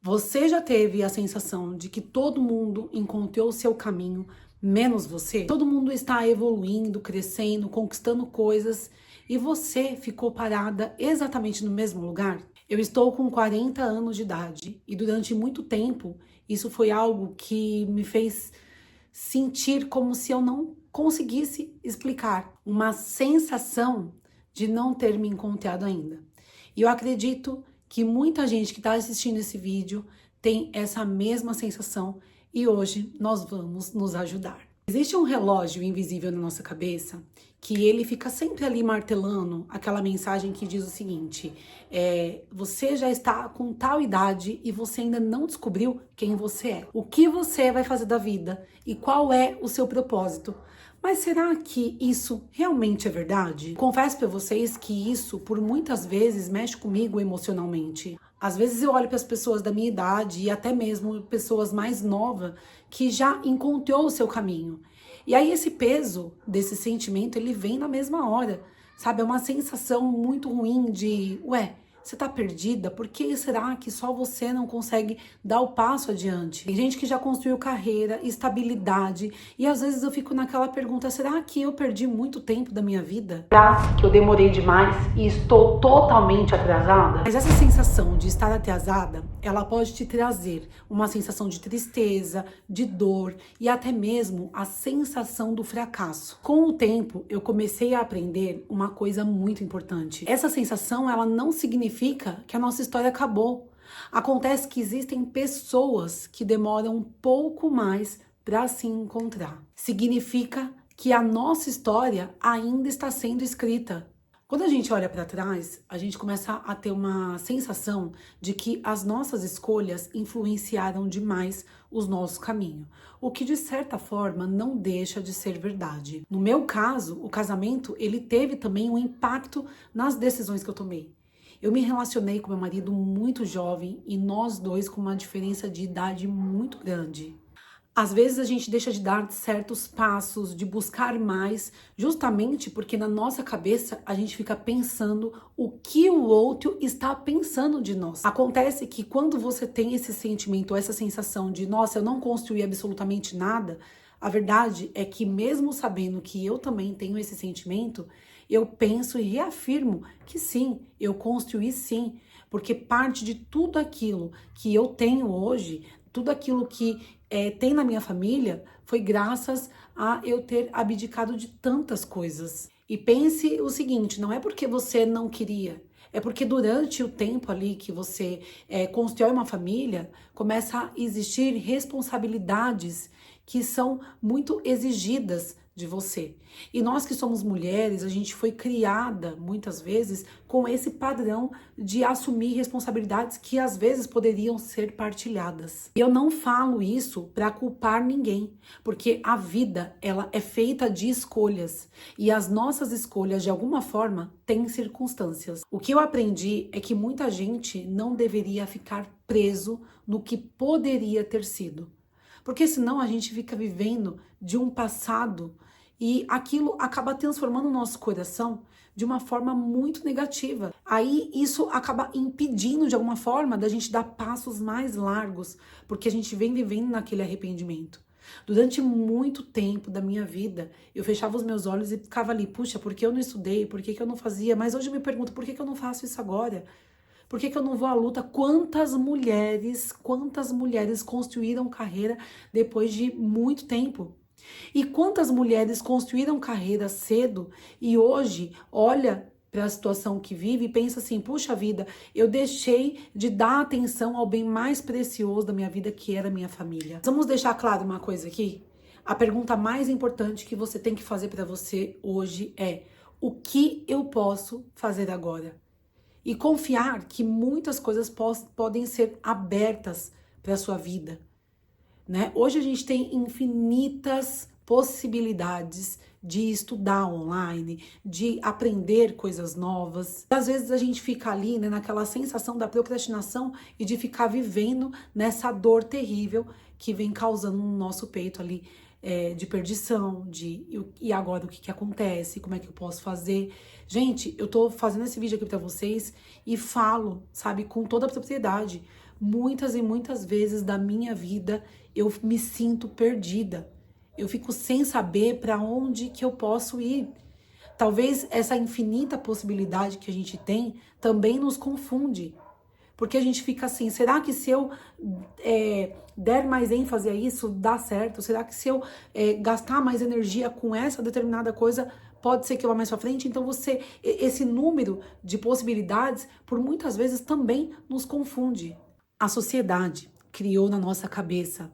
Você já teve a sensação de que todo mundo encontrou o seu caminho, menos você? Todo mundo está evoluindo, crescendo, conquistando coisas e você ficou parada exatamente no mesmo lugar? Eu estou com 40 anos de idade e durante muito tempo isso foi algo que me fez sentir como se eu não conseguisse explicar. Uma sensação de não ter me encontrado ainda. E eu acredito que muita gente que está assistindo esse vídeo tem essa mesma sensação e hoje nós vamos nos ajudar. Existe um relógio invisível na nossa cabeça que ele fica sempre ali martelando aquela mensagem que diz o seguinte: você já está com tal idade e você ainda não descobriu quem você é. O que você vai fazer da vida e qual é o seu propósito. Mas será que isso realmente é verdade? Confesso para vocês que isso, por muitas vezes, mexe comigo emocionalmente. Às vezes eu olho para as pessoas da minha idade e até mesmo pessoas mais novas que já encontrou o seu caminho. E aí esse peso desse sentimento, ele vem na mesma hora, sabe? É uma sensação muito ruim de, você tá perdida? Por que será que só você não consegue dar o passo adiante? Tem gente que já construiu carreira, estabilidade, e às vezes eu fico naquela pergunta, será que eu perdi muito tempo da minha vida? Será que eu demorei demais e estou totalmente atrasada? Mas essa sensação de estar atrasada, ela pode te trazer uma sensação de tristeza, de dor e até mesmo a sensação do fracasso. Com o tempo, eu comecei a aprender uma coisa muito importante. Essa sensação, ela não significa que a nossa história acabou. Acontece que existem pessoas que demoram um pouco mais para se encontrar. Significa que a nossa história ainda está sendo escrita. Quando a gente olha para trás, a gente começa a ter uma sensação de que as nossas escolhas influenciaram demais os nossos caminhos, o que de certa forma não deixa de ser verdade. No meu caso, o casamento, ele teve também um impacto nas decisões que eu tomei. Eu me relacionei com meu marido muito jovem e nós dois com uma diferença de idade muito grande. Às vezes a gente deixa de dar certos passos, de buscar mais, justamente porque na nossa cabeça a gente fica pensando o que o outro está pensando de nós. Acontece que quando você tem esse sentimento, essa sensação de, nossa, eu não construí absolutamente nada, a verdade é que mesmo sabendo que eu também tenho esse sentimento, eu penso e reafirmo que sim, eu construí sim, porque parte de tudo aquilo que eu tenho hoje, tudo aquilo que tem na minha família, foi graças a eu ter abdicado de tantas coisas. E pense o seguinte, não é porque você não queria, é porque durante o tempo ali que você constrói uma família, começa a existir responsabilidades que são muito exigidas de você. E nós que somos mulheres, a gente foi criada muitas vezes com esse padrão de assumir responsabilidades que às vezes poderiam ser partilhadas. Eu não falo isso para culpar ninguém, porque a vida, ela é feita de escolhas e as nossas escolhas de alguma forma têm circunstâncias. O que eu aprendi é que muita gente não deveria ficar preso no que poderia ter sido. Porque senão a gente fica vivendo de um passado e aquilo acaba transformando o nosso coração de uma forma muito negativa. Aí isso acaba impedindo de alguma forma da gente dar passos mais largos, porque a gente vem vivendo naquele arrependimento. Durante muito tempo da minha vida, eu fechava os meus olhos e ficava ali, puxa, por que eu não estudei? Por que eu não fazia? Mas hoje eu me pergunto, por que eu não faço isso agora? Por que eu não vou à luta? Quantas mulheres construíram carreira depois de muito tempo? E quantas mulheres construíram carreira cedo e hoje olha para a situação que vive e pensa assim, puxa vida, eu deixei de dar atenção ao bem mais precioso da minha vida, que era a minha família. Vamos deixar claro uma coisa aqui? A pergunta mais importante que você tem que fazer para você hoje é: o que eu posso fazer agora? E confiar que muitas coisas podem ser abertas para a sua vida, né? Hoje a gente tem infinitas possibilidades de estudar online, de aprender coisas novas. Às vezes a gente fica ali, né, naquela sensação da procrastinação e de ficar vivendo nessa dor terrível que vem causando no nosso peito ali, de perdição, e agora o que acontece, como é que eu posso fazer. Gente, eu tô fazendo esse vídeo aqui pra vocês e falo, sabe, com toda a propriedade, muitas e muitas vezes da minha vida eu me sinto perdida. Eu fico sem saber para onde que eu posso ir. Talvez essa infinita possibilidade que a gente tem também nos confunde. Porque a gente fica assim, será que se eu der mais ênfase a isso, dá certo? Será que se eu gastar mais energia com essa determinada coisa, pode ser que eu vá mais pra frente? Então esse número de possibilidades, por muitas vezes também nos confunde. A sociedade criou na nossa cabeça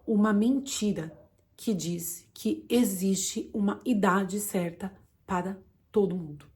uma mentira que diz que existe uma idade certa para todo mundo.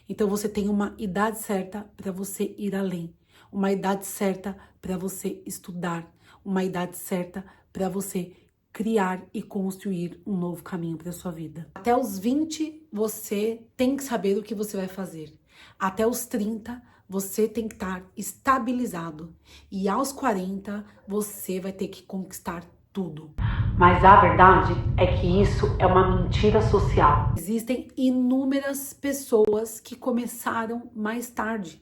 Então você tem uma idade certa para você ir além. Uma idade certa para você estudar, uma idade certa para você criar e construir um novo caminho para sua vida. Até os 20, você tem que saber o que você vai fazer. Até os 30, você tem que estar estabilizado. E aos 40, você vai ter que conquistar tudo. Mas a verdade é que isso é uma mentira social. Existem inúmeras pessoas que começaram mais tarde.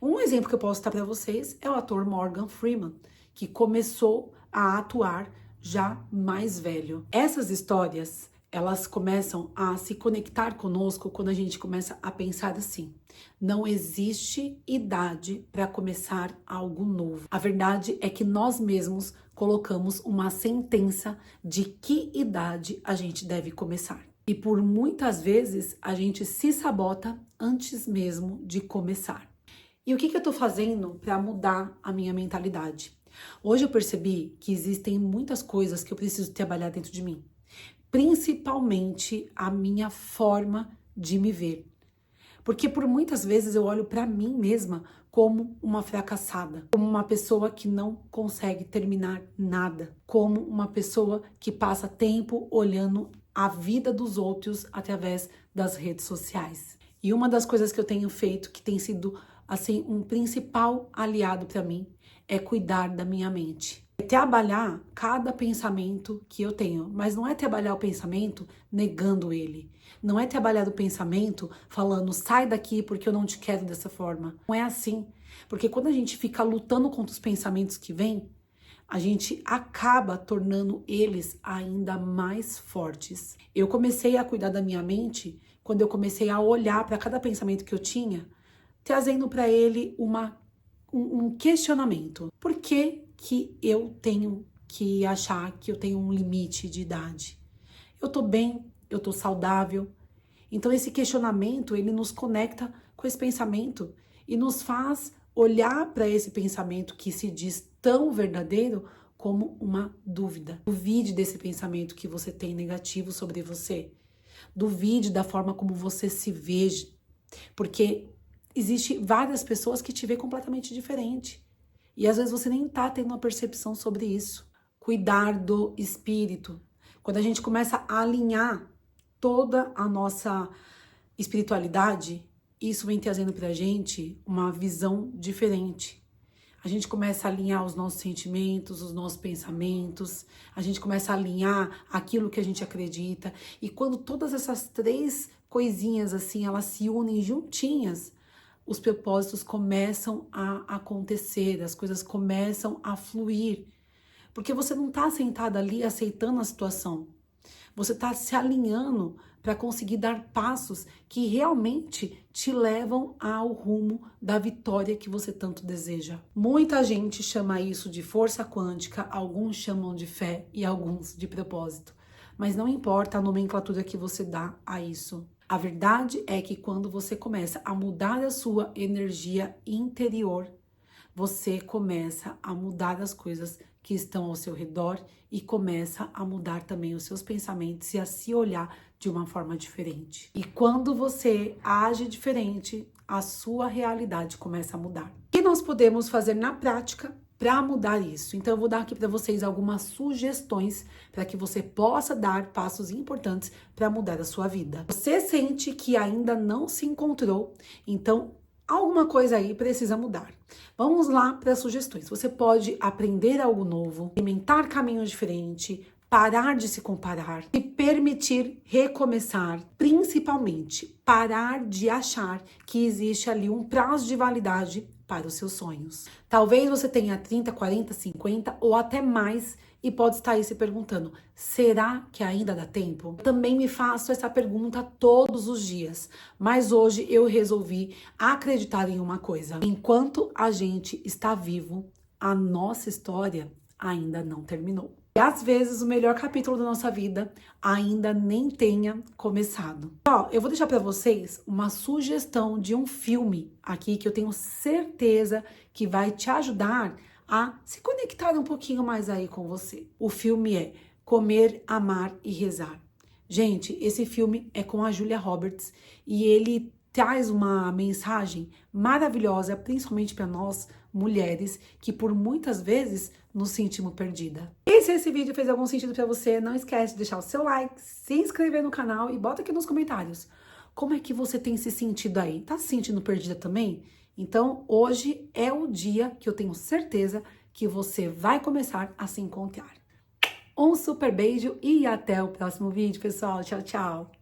Um exemplo que eu posso dar para vocês é o ator Morgan Freeman, que começou a atuar já mais velho. Essas histórias, elas começam a se conectar conosco quando a gente começa a pensar assim: não existe idade para começar algo novo. A verdade é que nós mesmos colocamos uma sentença de que idade a gente deve começar. E por muitas vezes a gente se sabota antes mesmo de começar. E o que eu tô fazendo para mudar a minha mentalidade? Hoje eu percebi que existem muitas coisas que eu preciso trabalhar dentro de mim. Principalmente a minha forma de me ver. Porque por muitas vezes eu olho para mim mesma como uma fracassada, como uma pessoa que não consegue terminar nada, como uma pessoa que passa tempo olhando a vida dos outros através das redes sociais. E uma das coisas que eu tenho feito, que tem sido assim um principal aliado para mim, é cuidar da minha mente. É trabalhar cada pensamento que eu tenho, mas não é trabalhar o pensamento negando ele. Não é trabalhar o pensamento falando, sai daqui porque eu não te quero dessa forma. Não é assim. Porque quando a gente fica lutando contra os pensamentos que vêm, a gente acaba tornando eles ainda mais fortes. Eu comecei a cuidar da minha mente quando eu comecei a olhar para cada pensamento que eu tinha, trazendo para ele um questionamento. Por que eu tenho que achar que eu tenho um limite de idade? Eu tô bem, eu tô saudável. Então esse questionamento, ele nos conecta com esse pensamento e nos faz olhar para esse pensamento que se diz tão verdadeiro como uma dúvida. Duvide desse pensamento que você tem negativo sobre você. Duvide da forma como você se vê, porque existe várias pessoas que te vê completamente diferente. E às vezes você nem tá tendo uma percepção sobre isso. Cuidar do espírito. Quando a gente começa a alinhar toda a nossa espiritualidade, isso vem trazendo pra gente uma visão diferente. A gente começa a alinhar os nossos sentimentos, os nossos pensamentos, a gente começa a alinhar aquilo que a gente acredita. E quando todas essas três coisinhas assim, elas se unem juntinhas, os propósitos começam a acontecer, as coisas começam a fluir. Porque você não está sentada ali aceitando a situação. Você está se alinhando para conseguir dar passos que realmente te levam ao rumo da vitória que você tanto deseja. Muita gente chama isso de força quântica, alguns chamam de fé e alguns de propósito. Mas não importa a nomenclatura que você dá a isso. A verdade é que quando você começa a mudar a sua energia interior, você começa a mudar as coisas que estão ao seu redor e começa a mudar também os seus pensamentos e a se olhar de uma forma diferente. E quando você age diferente, a sua realidade começa a mudar. O que nós podemos fazer na prática para mudar isso? Então eu vou dar aqui para vocês algumas sugestões para que você possa dar passos importantes para mudar a sua vida. Você sente que ainda não se encontrou, então alguma coisa aí precisa mudar. Vamos lá para as sugestões. Você pode aprender algo novo, experimentar caminhos diferentes, parar de se comparar, se permitir recomeçar, principalmente parar de achar que existe ali um prazo de validade para os seus sonhos. Talvez você tenha 30, 40, 50 ou até mais e pode estar aí se perguntando, será que ainda dá tempo? Eu também me faço essa pergunta todos os dias, mas hoje eu resolvi acreditar em uma coisa. Enquanto a gente está vivo, a nossa história ainda não terminou. E às vezes o melhor capítulo da nossa vida ainda nem tenha começado. Ó, eu vou deixar para vocês uma sugestão de um filme aqui que eu tenho certeza que vai te ajudar a se conectar um pouquinho mais aí com você. O filme é Comer, Amar e Rezar. Gente, esse filme é com a Julia Roberts e ele traz uma mensagem maravilhosa, principalmente para nós mulheres, que por muitas vezes nos sentimos perdidas. E se esse vídeo fez algum sentido para você, não esquece de deixar o seu like, se inscrever no canal e bota aqui nos comentários. Como é que você tem se sentido aí? Tá se sentindo perdida também? Então, hoje é o dia que eu tenho certeza que você vai começar a se encontrar. Um super beijo e até o próximo vídeo, pessoal. Tchau, tchau!